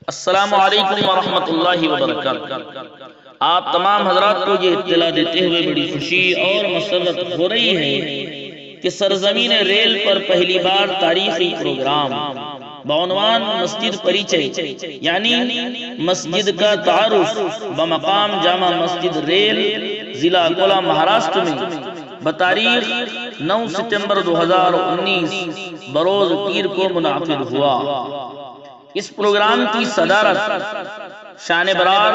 السلام علیکم ورحمۃ اللہ وبرکاتہ۔ آپ تمام حضرات کو یہ اطلاع دیتے ہوئے بڑی خوشی اور مسرت ہو رہی ہے کہ سرزمین ریل پر پہلی بار تاریخی پروگرام بعنوان مسجد پریچے یعنی مسجد کا تعارف بمقام جامع مسجد ریل ضلع اکولا مہاراشٹر میں بتاریخ 9 ستمبر 2019 بروز پیر کو منعقد ہوا۔ اس پروگرام کی صدارت شان برار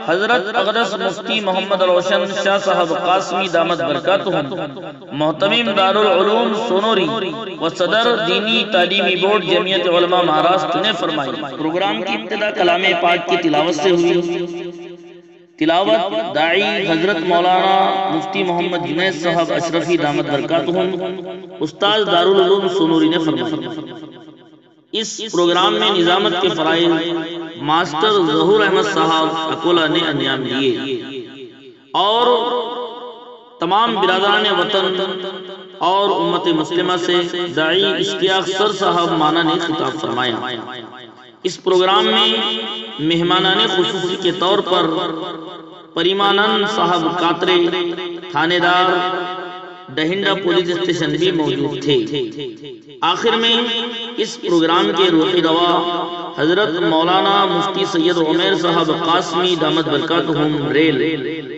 حضرت اقدس مفتی محمد روشن شاہ صاحب قاسمی دامت برکاتہم محتمم دارالعلوم سونوری و صدر دینی تعلیمی بورڈ جمعیت علماء مہاراشٹر نے فرمائی۔ پروگرام کی ابتدا کلام پاک کی تلاوت سے ہوئی۔ تلاوت داعی حضرت مولانا مفتی محمد جنید صاحب اشرفی دامت برکاتہم استاد دارالعلوم سونوری نے فرمائی۔ اس پروگرام میں نظامت کے فرائض ماسٹر ظہور احمد صاحب اکولا نے انجام دیے اور تمام برادران وطن اور امت مسلمہ سے داعی اشتیاق سر صاحب مانا نے خطاب فرمایا۔ اس پروگرام میں مہمانان خصوصی کے طور پر پریمانند صاحب کاترے تھانے دار ڈہنڈا پولیس اسٹیشن بھی موجود تھے۔ آخر میں اس پروگرام کے روحی روا حضرت مولانا مفتی سید عمیر صاحب قاسمی دامت برکاتہم ریل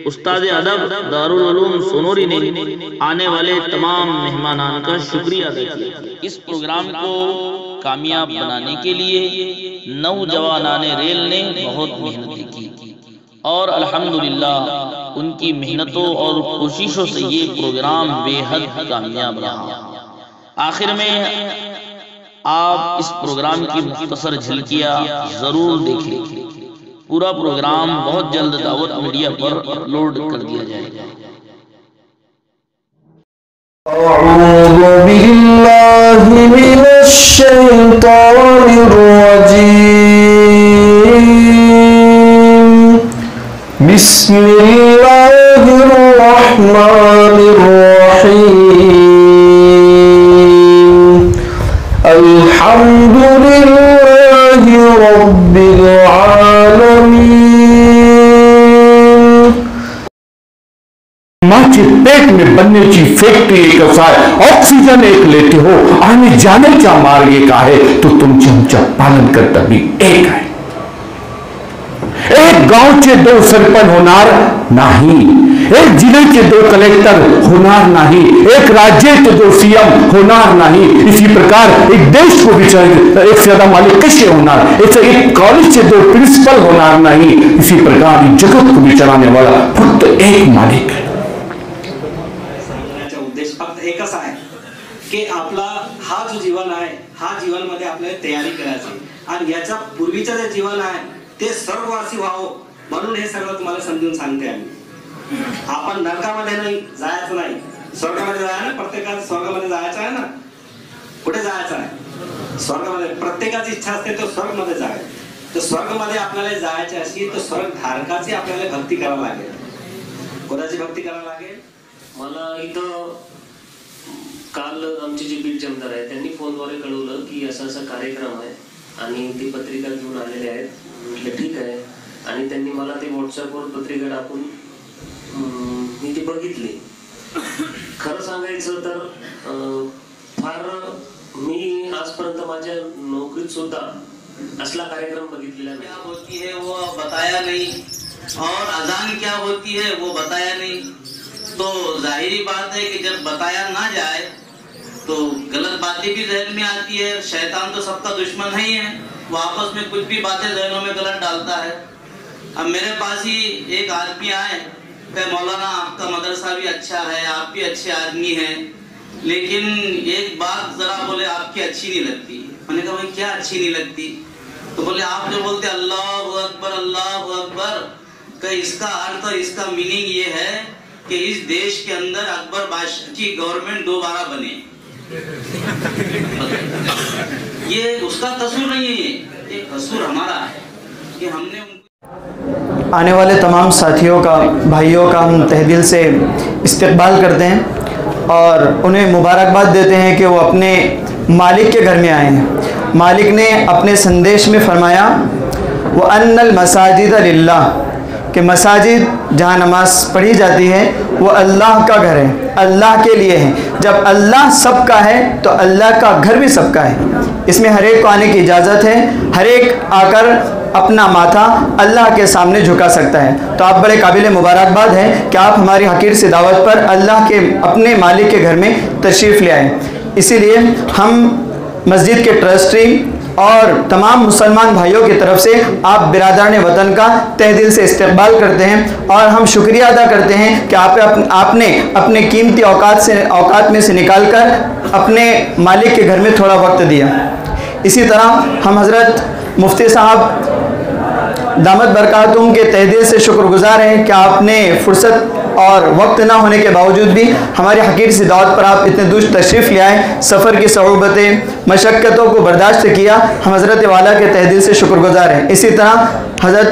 استاد ادب دارالعلوم سونوری نے آنے والے تمام مہمانان کا شکریہ ادا کیا۔ اس پروگرام کو کامیاب بنانے کے لیے نوجوانان ریل نے بہت محنت کی اور الحمدللہ ان کی محنتوں اور کوششوں سے یہ پروگرام بے حد کامیاب رہا۔ آخر میں آپ اس پروگرام کی مختصر جھلکیاں ضرور دیکھیں۔ پورا پروگرام بہت جلد دعوت میڈیا پر اپلوڈ کر دیا جائے گا۔ اعوذ باللہ من الشیطان الرجیم، بسم اللہ الرحمن الرحیم، الحمدللہ رب العالمین۔ ماں کے پیٹ میں بننے کی فیکٹری ایک ہے، آکسیجن ایک لیتے ہو، آنے جانے کا مارگ ایک ہے، تو تم چمچہ پالن کرتا بھی ایک ہے۔ ایک گاؤں کے 2 سرپنچ ہونار نہیں، ایک ضلع کے 2 کلیکٹر ہونار نہیں، ایک راجیہ کے 2 سی ایم ہونار نہیں، اسی پرکار ایک دیش کو بھی ایک سے زیادہ مالک کیسے ہونار، ایک کالج کے 2 پرنسپل ہونار نہیں، اسی پرکار ایک جگت کو بھی چلانے والا خود ایک مالک ہے۔ उद्देश फक्त एकच आहे की आपला हा जो जीवन आहे हा जीवन मध्ये आपल्याला तयारी करायची आणि याच्या पूर्वीचं जे जीवन आहे ते सर्ववासी व्हावं म्हणून हे सगळं तुम्हाला समजून सांगते आम्ही। आपण नरकामध्ये नाही जायचं, नाही स्वर्गामध्ये जायचं ना, प्रत्येकाचं स्वर्गामध्ये जायचं आहे ना। कुठे जायचं आहे? स्वर्गामध्ये। प्रत्येकाची इच्छा असते तो स्वर्गामध्ये जावे, तर स्वर्गामध्ये आपल्याला जायचे असेल तर स्वर्ग धारकाची आपल्याला भक्ती करावी लागेल। कोणाची भक्ती करावी लागेल? मला इथं काल आमचे जे बीट जमदार आहे त्यांनी फोनद्वारे कळवलं की असा असा कार्यक्रम आहे आणि ती पत्रिका घेऊन आलेले आहेत। म्हटलं ठीक आहे, आणि त्यांनी मला ते व्हॉट्सअपवर पत्रिका टाकून मी ती बघितली। खरं सांगायचं तर फार मी आजपर्यंत माझ्या नोकरीत सुद्धा असला कार्यक्रम बघितलेला नाही। क्या होती है वो बताया नहीं और अजान क्या होती है वो बताया नहीं, तो जाहिरी बात है कि जब बताया ना जाए तो गलत बातें भी जहन में आती है। शैतान तो सबका दुश्मन ही है, वो आपस में कुछ भी बातें जहनों में गलत डालता है। अब मेरे पास ही एक आदमी आए कि मौलाना आपका मदरसा भी अच्छा है, आप भी अच्छे आदमी हैं, लेकिन एक बात जरा बोले आपकी अच्छी नहीं लगती। मैंने कहा भाई क्या अच्छी नहीं लगती? तो बोले आप जो बोलते अल्लाह अकबर, कि इसका अर्थ, इसका मीनिंग ये है कि इस देश के अंदर अकबर बादशाह की गवर्नमेंट दोबारा बने। ये उसका कसूर नहीं है, ये कसूर हमारा है कि हमने। आने वाले तमाम साथियों का, भाइयों का हम तहे दिल से इस्तकबाल करते हैं और उन्हें मुबारकबाद देते हैं कि वो अपने मालिक के घर में आए हैं। मालिक ने अपने संदेश में फरमाया वो अन्नल मसाजिद लिल्लाह, कि मसाजिद जहाँ नमाज पढ़ी जाती है वो अल्लाह का घर है, अल्लाह के लिए है। जब अल्लाह सबका है तो अल्लाह का घर भी सबका है। इसमें हर एक को आने की इजाज़त है, हर एक आकर अपना माथा अल्लाह के सामने झुका सकता है। तो आप बड़े काबिल मुबारकबाद हैं कि आप हमारी हकीर से दावत पर अल्लाह के अपने मालिक के घर में तशरीफ़ ले आए। इसीलिए हम मस्जिद के ट्रस्टी और तमाम मुसलमान भाइयों की तरफ से आप बिरादरान वतन का तहे दिल से इस्तकबाल करते हैं और हम शुक्रिया अदा करते हैं कि आपने अपने कीमती औकात में से निकाल कर अपने मालिक के घर में थोड़ा वक्त दिया। इसी तरह हम हज़रत मुफ्ती साहब दामत बरकातुम के तहे दिल से शुक्रगुजार हैं कि आपने फुर्सत और वक्त ना होने के बावजूद भी हमारी हकीर सी दावत पर आप इतने दूर तशरीफ़ ले आए, सफ़र की सऊबतें मशक्क़तों को बर्दाश्त किया। हम हज़रत वाला के तहे दिल से शुक्रगुजार हैं। इसी तरह हज़रत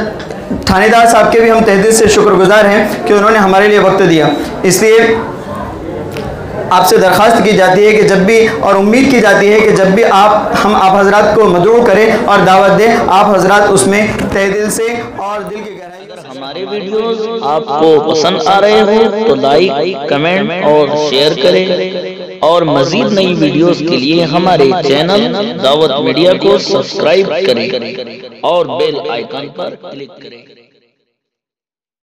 थानेदार साहब के भी हम तहे दिल से शुक्रगुजार हैं कि उन्होंने हमारे लिए वक्त दिया। इसलिए आपसे दरख्वास्त की जाती है कि जब भी, और उम्मीद की जाती है कि जब भी आप हज़रात को मदऊ करें और दावत दें, आप हज़रात उसमें तहे दिल से और दिल की गहराई से। हमारे वीडियोस आपको पसंद आ रहे हो तो लाइक, कमेंट और शेयर करें, और मजीद नई वीडियोस के लिए हमारे चैनल दावत मीडिया को सब्सक्राइब करें और बेल आइकन पर क्लिक करें।